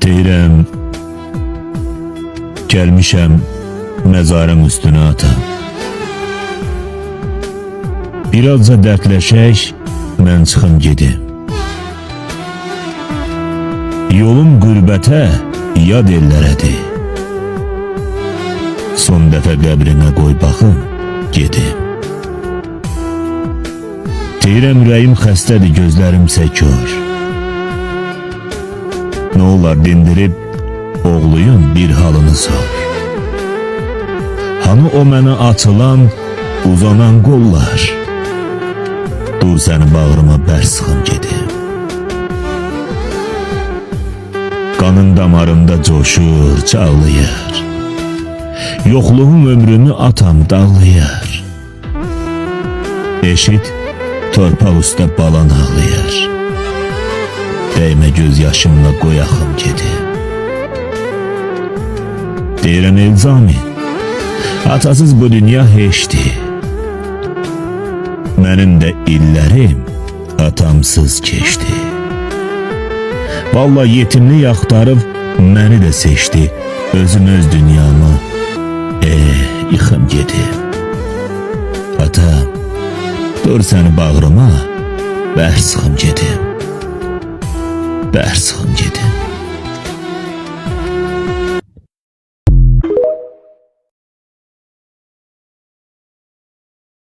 Deyirəm, gəlmişəm məzarın üstünə ata. Birazca dərdləşək, mən çıxım gedim. Yolum qürbətə, yad ellərədir. Son dəfə qəbrinə qoy baxım, gedim. Deyirəm, ürəyim xəstədir, gözlərimsə kör. Nə olar dindirib, oğluyun bir halını sor. Hanı o mənə açılan, uzanan qollar? Dur səni bağrıma bər sıxım gedim. Qanın damarında coşur, çağlayır. Yoxluğum ömrümü atam dağlayır. Eşit, torpaq üstə balan ağlayır. Dəymə göz yaşımla qoyaqım gedim. Deyirəm Elzamin, atasız bu dünya heçdir. Mənim də illərim atamsız keçdi. Vallahi yetimlik axtarıb məni də seçdi. Özüm öz dünyamı yıxım gedim. Atam, dur səni bağrıma bər sıxım gedim. Bər sıxım